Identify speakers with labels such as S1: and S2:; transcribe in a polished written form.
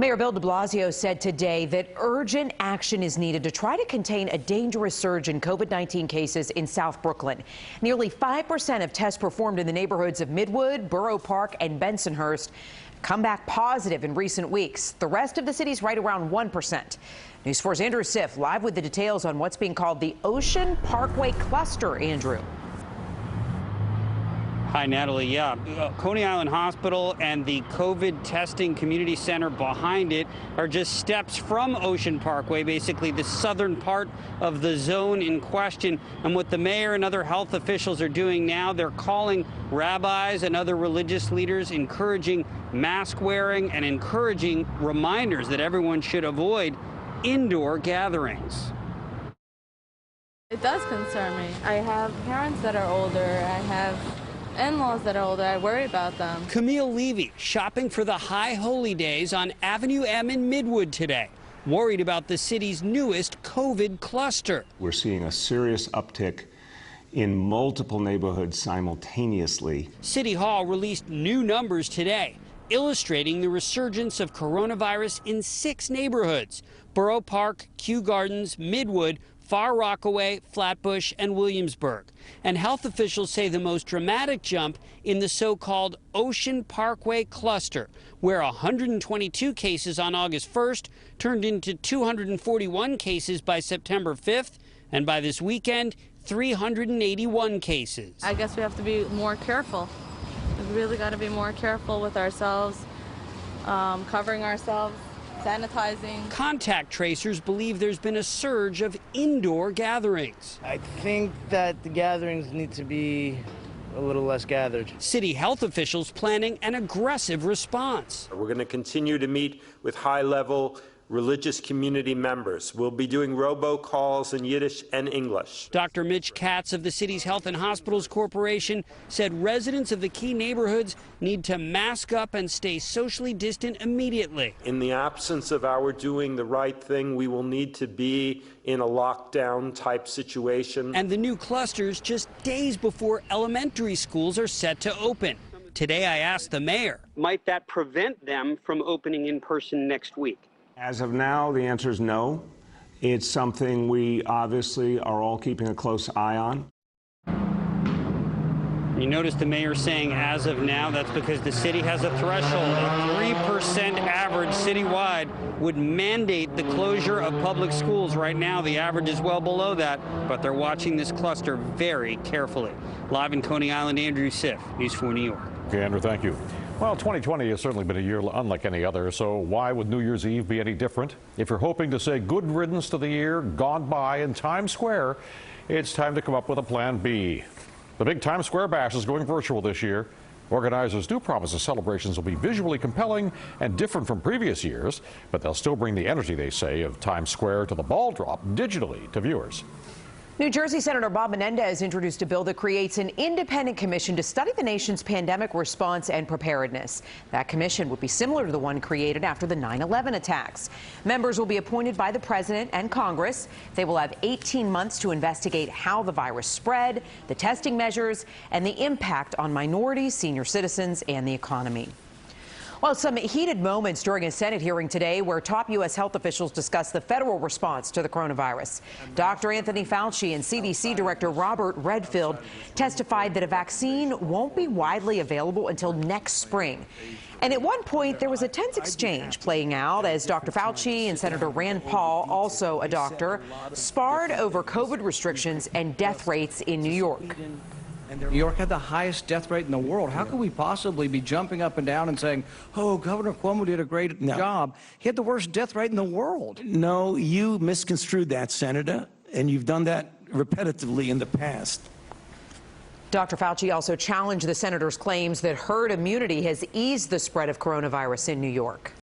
S1: Mayor Bill de Blasio said today that urgent action is needed to try to contain a dangerous surge in COVID-19 cases in South Brooklyn. Nearly 5% of tests performed in the neighborhoods of Midwood, Borough Park, and Bensonhurst come back positive in recent weeks. The rest of the city's right around 1%. News 4's Andrew Siff live with the details on what's being called the Ocean Parkway Cluster. Andrew.
S2: Hi, Natalie. Yeah, Coney Island Hospital and the COVID testing community center behind it are just steps from Ocean Parkway, basically the southern part of the zone in question. And what the mayor and other health officials are doing now, they're calling rabbis and other religious leaders, encouraging mask wearing and encouraging reminders that everyone should avoid indoor gatherings.
S3: It does concern me. I have parents that are older. I have in-laws that are older. I worry about them.
S2: Camille Levy shopping for the High Holy Days on Avenue M in Midwood today, worried about the city's newest COVID cluster.
S4: We're seeing a serious uptick in multiple neighborhoods simultaneously.
S2: City Hall released new numbers today, illustrating the resurgence of coronavirus in 6 neighborhoods: Borough Park, Kew Gardens, Midwood, Far Rockaway, Flatbush, and Williamsburg. And health officials say the most dramatic jump in the so-called Ocean Parkway Cluster, where 122 cases on August 1st turned into 241 cases by September 5th, and by this weekend, 381 cases.
S3: I guess we have to be more careful. We've really got to be more careful with ourselves, covering ourselves, sanitizing.
S2: Contact tracers believe there's been a surge of indoor gatherings.
S5: I think that the gatherings need to be a little less gathered.
S2: City health officials planning an aggressive response.
S6: We're going to continue to meet with high-level religious community members. We'll be doing robocalls in Yiddish and English.
S2: Dr. Mitch Katz of the city's Health and Hospitals Corporation said residents of the key neighborhoods need to mask up and stay socially distant immediately.
S6: In the absence of our doing the right thing, we will need to be in a lockdown type situation.
S2: And the new clusters just days before elementary schools are set to open. Today I asked the mayor, might that prevent them from opening in person next week?
S4: As of now, the answer is no. It's something we obviously are all keeping a close eye on.
S2: You notice the mayor saying as of now. That's because the city has a threshold. A 3% average citywide would mandate the closure of public schools. Right now, the average is well below that, but they're watching this cluster very carefully. Live in Coney Island, Andrew Siff, News 4 New York.
S7: Okay, Andrew, thank you. Well, 2020 has certainly been a year unlike any other, so why would New Year's Eve be any different? If you're hoping to say good riddance to the year gone by in Times Square, it's time to come up with a plan B. The big Times Square bash is going virtual this year. Organizers do promise the celebrations will be visually compelling and different from previous years, but they'll still bring the energy, they say, of Times Square to the ball drop digitally to viewers.
S1: New Jersey Senator Bob Menendez introduced a bill that creates an independent commission to study the nation's pandemic response and preparedness. That commission would be similar to the one created after the 9/11 attacks. Members will be appointed by the president and Congress. They will have 18 months to investigate how the virus spread, the testing measures, and the impact on minorities, senior citizens, and the economy. Well, some heated moments during a Senate hearing today where top U.S. health officials discussed the federal response to the coronavirus. Dr. Anthony Fauci and CDC Director Robert Redfield testified that a vaccine won't be widely available until next spring. And at one point, there was a tense exchange playing out as Dr. Fauci and Senator Rand Paul, also a doctor, sparred over COVID restrictions and death rates in New York.
S8: New York had the highest death rate in the world. How could we possibly be jumping up and down and saying, oh, Governor Cuomo did a great job? He had the worst death rate in the world.
S9: No, you misconstrued that, Senator, and you've done that repetitively in the past.
S1: Dr. Fauci also challenged the senator's claims that herd immunity has eased the spread of coronavirus in New York.